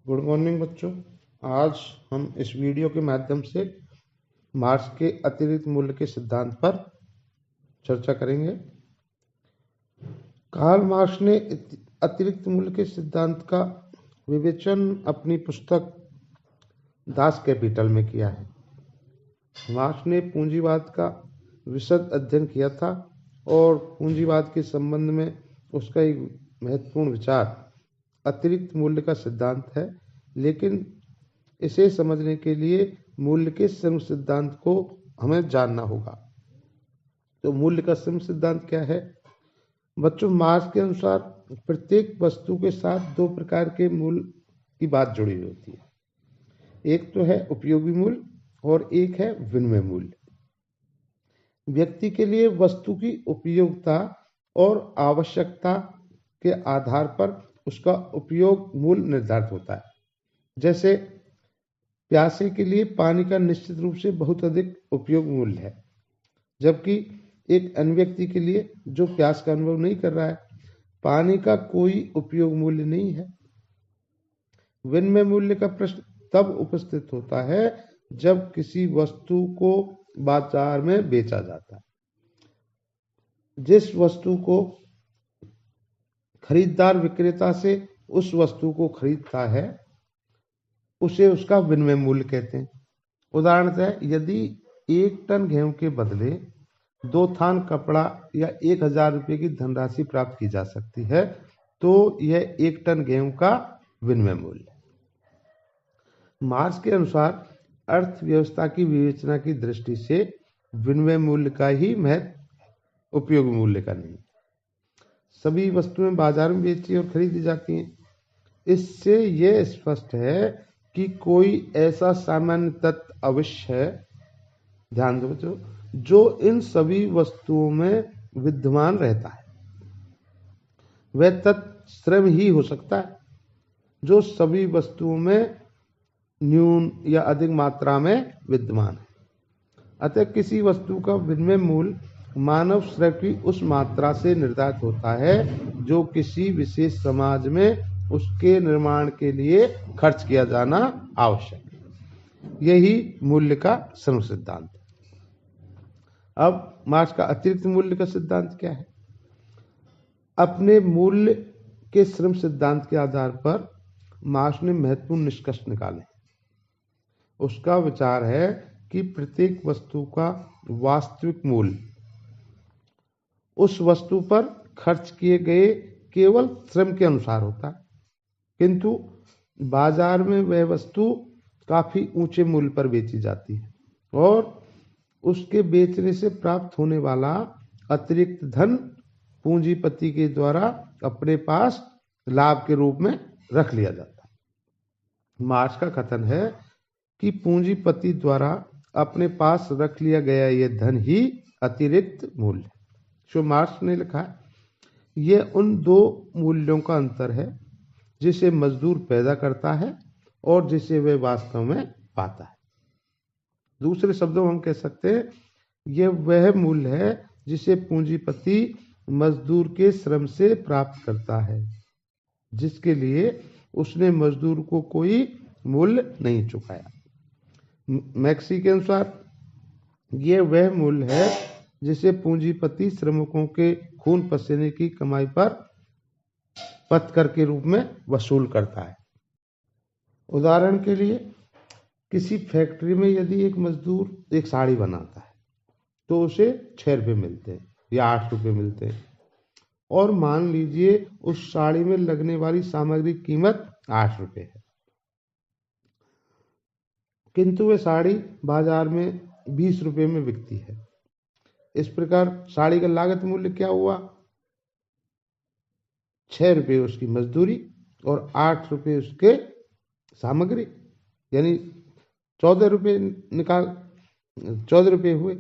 Good morning बच्चों। आज हम इस वीडियो के माध्यम से मार्क्स के अतिरिक्त मूल्य के सिद्धांत पर चर्चा करेंगे। कार्ल मार्क्स ने अतिरिक्त मूल्य के सिद्धांत का विवेचन अपनी पुस्तक दास कैपिटल में किया है। मार्क्स ने पूंजीवाद का विशद अध्ययन किया था और पूंजीवाद के संबंध में उसका एक महत्वपूर्ण विचार अतिरिक्त मूल्य का सिद्धांत है। लेकिन इसे समझने के लिए मूल्य के श्रम सिद्धांत को हमें जानना होगा। तो मूल्य का श्रम सिद्धांत क्या है बच्चों? मार्क्स के अनुसार प्रत्येक वस्तु के साथ दो प्रकार के मूल्य की बात जुड़ी हुई होती है। एक तो है उपयोगी मूल्य और एक है विनिमय मूल्य। व्यक्ति के लिए वस्तु की उपयोगिता और आवश्यकता के आधार पर उसका उपयोग मूल्य निर्धारित होता है। जैसे प्यासे के लिए पानी का निश्चित रूप से बहुत अधिक उपयोग मूल्य है, जबकि एक अन्य व्यक्ति के लिए जो प्यास का अनुभव नहीं कर रहा है, पानी का कोई उपयोग मूल्य नहीं है। विनिमय मूल्य का प्रश्न तब उपस्थित होता है जब किसी वस्तु को बाजार में बेचा जाता है। जिस वस्तु को खरीदार विक्रेता से उस वस्तु को खरीदता है उसे उसका विनिमय मूल्य कहते हैं। उदाहरणतः यदि 1 टन गेहूं के बदले 2 थान कपड़ा या 1000 रुपये की धनराशि प्राप्त की जा सकती है तो यह 1 टन गेहूं का विनिमय मूल्य है। मार्क्स के अनुसार अर्थव्यवस्था की विवेचना की दृष्टि से विनिमय मूल्य का ही महत्व उपयोगी मूल्य का नहीं। सभी वस्तुएं बाजार में बेची और खरीदी जाती हैं। इससे यह स्पष्ट है कि कोई ऐसा सामान्य तत्व अवश्य है, ध्यान दो बच्चों, जो इन सभी वस्तुओं में विद्यमान रहता है। वह तत्व श्रम ही हो सकता है जो सभी वस्तुओं में न्यून या अधिक मात्रा में विद्यमान है। अतः किसी वस्तु का विनिमय मूल्य मानव श्रम की उस मात्रा से निर्धारित होता है जो किसी विशेष समाज में उसके निर्माण के लिए खर्च किया जाना आवश्यक है। यही मूल्य का श्रम सिद्धांत है। अब मार्क्स का अतिरिक्त मूल्य का सिद्धांत क्या है? अपने मूल्य के श्रम सिद्धांत के आधार पर मार्क्स ने महत्वपूर्ण निष्कर्ष निकाले। उसका विचार है कि प्रत्येक वस्तु का वास्तविक मूल्य उस वस्तु पर खर्च किए गए केवल श्रम के अनुसार होता है, किंतु बाजार में वह वस्तु काफी ऊंचे मूल्य पर बेची जाती है और उसके बेचने से प्राप्त होने वाला अतिरिक्त धन पूंजीपति के द्वारा अपने पास लाभ के रूप में रख लिया जाता है। मार्क्स का कथन है कि पूंजीपति द्वारा अपने पास रख लिया गया यह धन ही अतिरिक्त मूल्य है। जो मार्क्स ने लिखा है, यह उन दो मूल्यों का अंतर है जिसे मजदूर पैदा करता है और जिसे वह वास्तव में पाता है। दूसरे शब्दों में हम कह सकते हैं यह वह मूल्य है जिसे पूंजीपति मजदूर के श्रम से प्राप्त करता है, जिसके लिए उसने मजदूर को कोई मूल्य नहीं चुकाया। मैक्सी के अनुसार यह वह मूल्य है जिसे पूंजीपति श्रमिकों के खून पसीने की कमाई पर पत्थर के रूप में वसूल करता है। उदाहरण के लिए किसी फैक्ट्री में यदि एक मजदूर एक साड़ी बनाता है तो उसे 6 रुपये मिलते हैं या 8 रुपये मिलते हैं, और मान लीजिए उस साड़ी में लगने वाली सामग्री की कीमत 8 रुपये है, किंतु वह साड़ी बाजार में 20 रुपये में बिकती है। इस प्रकार साड़ी का लागत मूल्य क्या हुआ? 6 रुपये उसकी मजदूरी और 8 रुपये उसके सामग्री, यानी 14 रुपये हुए।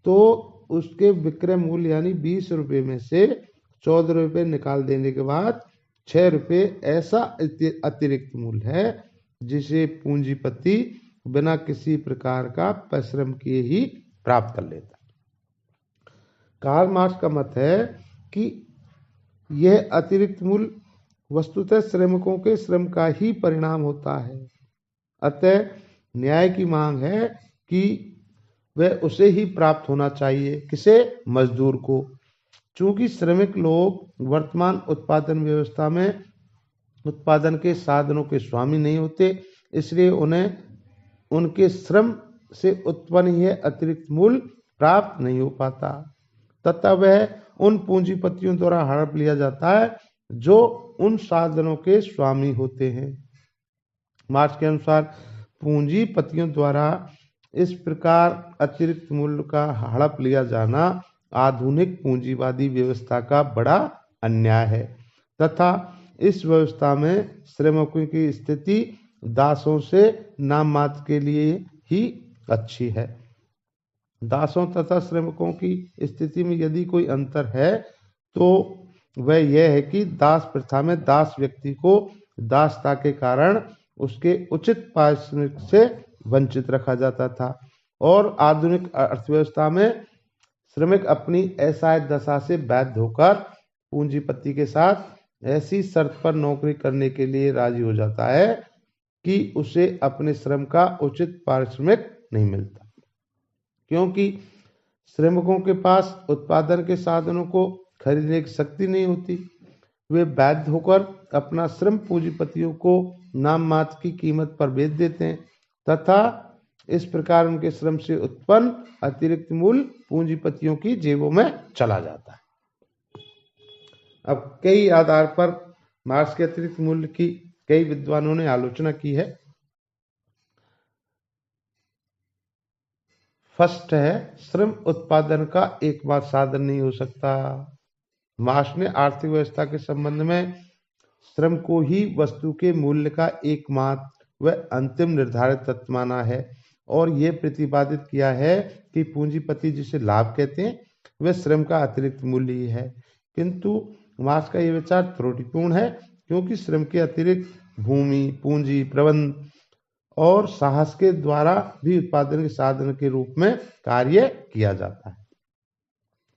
तो उसके विक्रय मूल्य यानी 20 रुपये में से 14 रुपये निकाल देने के बाद 6 रुपये ऐसा अतिरिक्त मूल्य है जिसे पूंजीपति बिना किसी प्रकार का परिश्रम किए ही प्राप्त कर लेता है। कार्ल मार्क्स का मत है कि यह अतिरिक्त मूल्य वस्तुतः श्रमिकों के श्रम का ही परिणाम होता है। अतः न्याय की मांग है कि वह उसे ही प्राप्त होना चाहिए। किसे? मजदूर को। चूंकि श्रमिक लोग वर्तमान उत्पादन व्यवस्था में उत्पादन के साधनों के स्वामी नहीं होते, इसलिए उन्हें उनके श्रम से उत्पन्न यह अतिरिक्त मूल्य प्राप्त नहीं हो पाता तथा वह उन पूंजीपतियों द्वारा हड़प लिया जाता है जो उन साधनों के स्वामी होते हैं। मार्क्स के अनुसार पूंजीपतियों द्वारा इस प्रकार अतिरिक्त मूल्य का हड़प लिया जाना आधुनिक पूंजीवादी व्यवस्था का बड़ा अन्याय है तथा इस व्यवस्था में श्रमिकों की स्थिति दासों से नाम मात्र के लिए ही अच्छी है। दासों तथा श्रमिकों की स्थिति में यदि कोई अंतर है तो वह यह है कि दास प्रथा में दास व्यक्ति को दासता के कारण उसके उचित पारिश्रमिक से वंचित रखा जाता था और आधुनिक अर्थव्यवस्था में श्रमिक अपनी असहाय दशा से बाध्य होकर पूंजीपति के साथ ऐसी शर्त पर नौकरी करने के लिए राजी हो जाता है कि उसे अपने श्रम का उचित पारिश्रमिक नहीं मिलता, क्योंकि श्रमिकों के पास उत्पादन के साधनों को खरीदने की शक्ति नहीं होती। वे बाध्य होकर अपना श्रम पूंजीपतियों को नाम मात्र की कीमत पर बेच देते हैं तथा इस प्रकार उनके श्रम से उत्पन्न अतिरिक्त मूल्य पूंजीपतियों की जेबों में चला जाता है। अब कई आधार पर मार्क्स के अतिरिक्त मूल्य की कई विद्वानों ने आलोचना की है। फर्स्ट है, श्रम उत्पादन का एकमात्र साधन नहीं हो सकता। मार्क्स ने आर्थिक व्यवस्था के संबंध में श्रम को ही वस्तु के मूल्य का एकमात्र व अंतिम निर्धारित तत्व माना है और यह प्रतिपादित किया है कि पूंजीपति जिसे लाभ कहते हैं वह श्रम का अतिरिक्त मूल्य ही है। किंतु मार्क्स का यह विचार त्रुटिपूर्ण है, क्योंकि श्रम के अतिरिक्त भूमि, पूंजी, प्रबंध और साहस के द्वारा भी उत्पादन के साधन के रूप में कार्य किया जाता है।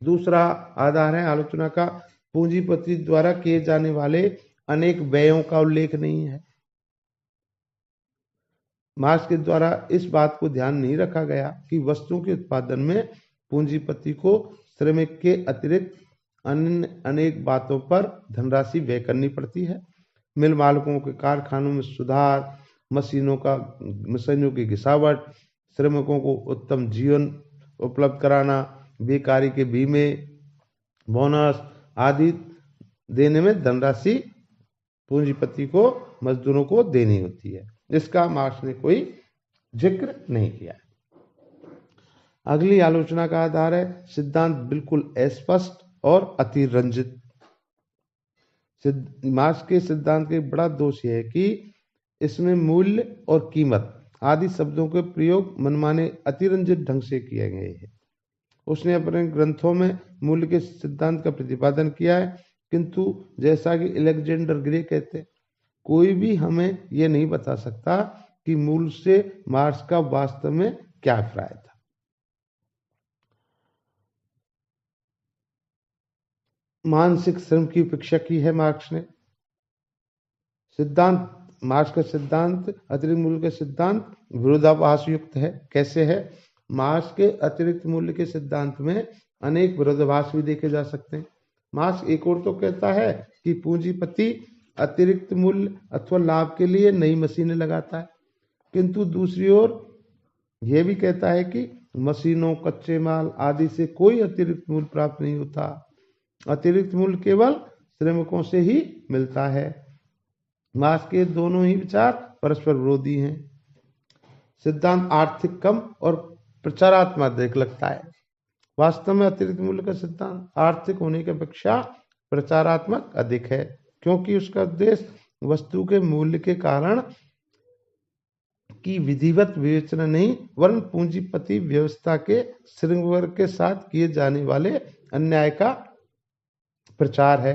दूसरा आधार है आलोचना का, पूंजीपति द्वारा किए जाने वाले अनेक व्ययों का उल्लेख नहीं है। मार्क्स के द्वारा इस बात को ध्यान नहीं रखा गया कि वस्तुओं के उत्पादन में पूंजीपति को श्रमिक के अतिरिक्त अन्य अनेक बातों पर धनराशि व्यय करनी पड़ती है। मिल मालिकों के कारखानों में सुधार, मशीनों की घिसावट, श्रमिकों को उत्तम जीवन उपलब्ध कराना, बेकारी के बीमे, बोनस आदि देने में धनराशि पूंजीपति को मजदूरों को देनी होती है। इसका मार्क्स ने कोई जिक्र नहीं किया। अगली आलोचना का आधार है सिद्धांत बिल्कुल अस्पष्ट और अतिरंजित। मार्क्स के सिद्धांत का बड़ा दोष यह है कि इसमें मूल्य और कीमत आदि शब्दों के प्रयोग मनमाने अतिरंजित ढंग से किए गए हैं। उसने अपने ग्रंथों में मूल्य के सिद्धांत का प्रतिपादन किया है, किंतु जैसा कि अलेक्जेंडर ग्रे कहते हैं, कोई भी हमें यह नहीं बता सकता कि मूल्य से मार्क्स का वास्तव में क्या अभिप्राय था। मानसिक श्रम की उपेक्षा की है मार्क्स ने। मार्क्स का सिद्धांत, अतिरिक्त मूल्य का सिद्धांत विरोधाभास युक्त है। कैसे है? मार्क्स के अतिरिक्त मूल्य के सिद्धांत में अनेक विरोधाभास भी देखे जा सकते हैं। मार्क्स एक और तो कहता है कि पूंजीपति अतिरिक्त मूल्य अथवा लाभ के लिए नई मशीनें लगाता है, किंतु दूसरी ओर यह भी कहता है कि मशीनों, कच्चे माल आदि से कोई अतिरिक्त मूल्य प्राप्त नहीं होता। अतिरिक्त मूल्य केवल श्रमिकों से ही मिलता है। मार्क्स के दोनों ही विचार परस्पर विरोधी हैं। सिद्धांत आर्थिक कम और प्रचारात्मक अधिक लगता है। वास्तव में अतिरिक्त मूल्य का सिद्धांत आर्थिक होने की अपेक्षा प्रचारात्मक अधिक है, क्योंकि उसका उद्देश्य वस्तु के मूल्य के कारण की विधिवत विवेचना नहीं, वरन पूंजीपति व्यवस्था के श्रृंखला के साथ किए जाने वाले अन्याय का प्रचार है।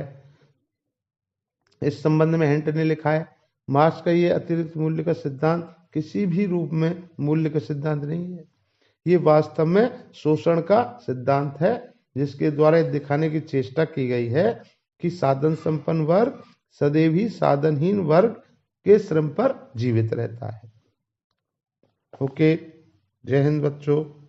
इस संबंध में हेंट ने लिखा है, मार्क्स का यह अतिरिक्त मूल्य का सिद्धांत किसी भी रूप में मूल्य का सिद्धांत नहीं है। ये वास्तव में शोषण का सिद्धांत है, जिसके द्वारा दिखाने की चेष्टा की गई है कि साधन संपन्न वर्ग सदैव ही साधनहीन वर्ग के श्रम पर जीवित रहता है। ओके, जय हिंद बच्चों।